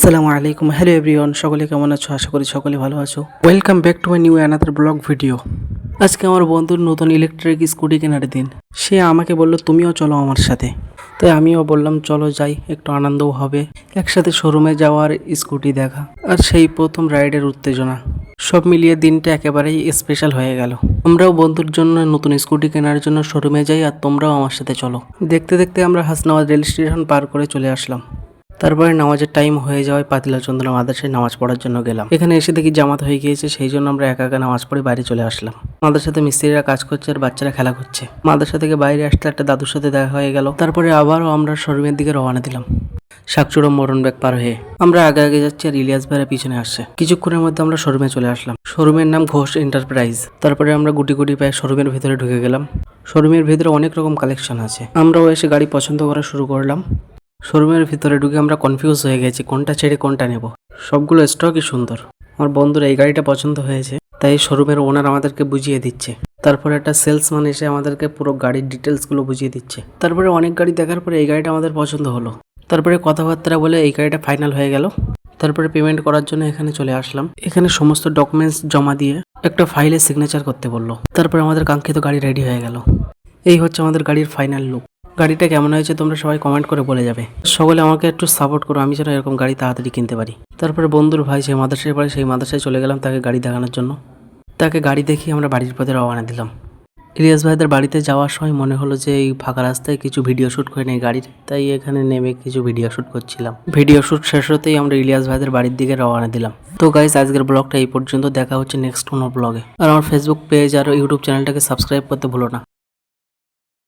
আসসালামু আলাইকুম, hello everyone, সকলে কেমন আছো? আশা করি সকলে ভালো আছো। Welcome back to my new another blog video. আজকে আমার বন্ধুর নতুন ইলেকট্রিক স্কুটি কেনার দিন। সে আমাকে বলল তুমিও চলো আমার সাথে। তাই আমিও বললাম চলো যাই, একটু আনন্দও হবে, একসাথে শোরুমে যাওয়ার, স্কুটি দেখা আর সেই প্রথম রাইডের উত্তেজনা, সব মিলিয়ে দিনটা একেবারেই স্পেশাল হয়ে গেল। আমরাও বন্ধুর জন্য নতুন স্কুটি কেনার জন্য শোরুমে যাই আর তোমরাও আমার সাথে চলো। দেখতে দেখতে আমরা হাসনাবাদ রেল স্টেশন পার করে চলে আসলাম। তারপরে নামাজের টাইম হয়ে যাওয়ায় পাতিলা চন্দ্র মাদ্রাসায় নামাজ পড়ার জন্য গেলাম। এখানে এসে দেখি জামাত হয়ে গিয়েছে, সেই জন্য আমরা একা একা নামাজ পড়ে বাইরে চলে আসলাম। মাদ্রাসাতে মিস্ত্রিরা কাজ করছে আর বাচ্চারা খেলা করছে। মাদ্রাসা থেকে বাইরে আসতে একটা দাদুর সাথে দেখা হয়ে গেল। তারপরে আবারও আমরা শোরুমের দিকে রওনা দিলাম। শাকচুড়ো মরণ ব্যাগ পার হয়ে আমরা আগে আগে যাচ্ছি আর ইলিয়াস ভাইয়ের পিছনে আসছে। কিছুক্ষণের মধ্যে আমরা শোরুমে চলে আসলাম। শোরুমের নাম ঘোষ এন্টারপ্রাইজ। তারপরে আমরা গুটি গুটি পায়ে শোরুমের ভিতরে ঢুকে গেলাম। শোরুমের ভিতরে অনেক রকম কালেকশন আছে। আমরাও এসে গাড়ি পছন্দ করা শুরু করলাম। শোরুমের ভিতরে ঢুকে আমরা কনফিউজ হয়ে গেছি কোনটা ছেড়ে কোনটা নেব। সবগুলো স্টকই সুন্দর। আমার বন্ধুর এই গাড়িটা পছন্দ হয়েছে, তাই শোরুমের ওনার আমাদেরকে বুঝিয়ে দিচ্ছে। তারপরে একটা সেলসম্যান এসে আমাদেরকে পুরো গাড়ির ডিটেলসগুলো বুঝিয়ে দিচ্ছে। তারপরে অনেক গাড়ি দেখার পরে এই গাড়িটা আমাদের পছন্দ হলো। তারপরে কথাবার্তা বলে এই গাড়িটা ফাইনাল হয়ে গেল। তারপরে পেমেন্ট করার জন্য এখানে চলে আসলাম। এখানে সমস্ত ডকুমেন্টস জমা দিয়ে একটা ফাইলে সিগনেচার করতে বললো। তারপরে আমাদের কাঙ্ক্ষিত গাড়ি রেডি হয়ে গেল। এই হচ্ছে আমাদের গাড়ির ফাইনাল লুক। গাড়িটা কেমন হয়েছে তোমরা সবাই কমেন্ট করে বলে যাবে। সকলে আমাকে একটু সাপোর্ট করো, আমি যেন এরকম গাড়ি তাড়াতাড়ি কিনতে পারি। তারপরে বন্ধুর ভাই সেই মাদ্রাসায় পড়ে, সেই মাদ্রাসায় চলে গেলাম তাকে গাড়ি দেখানোর জন্য। তাকে গাড়ি দেখিয়ে আমরা বাড়ির পথে রওনা দিলাম। ইলিয়াস ভাইদের বাড়িতে যাওয়ার সময় মনে হলো যে এই ফাঁকা রাস্তায় কিছু ভিডিও শ্যুট করে নেই গাড়ির, তাই এখানে নেমে কিছু ভিডিও শ্যুট করছিলাম। ভিডিও শ্যুট শেষ হতেই আমরা ইলিয়াস ভাইদের বাড়ির দিকে রওনা দিলাম। তো গাইস, আজকের ব্লগটা এই পর্যন্ত। দেখা হচ্ছে নেক্সট কোনো ব্লগে। আর আমার ফেসবুক পেজ আর ইউটিউব চ্যানেলটাকে সাবস্ক্রাইব করতে ভুলো না।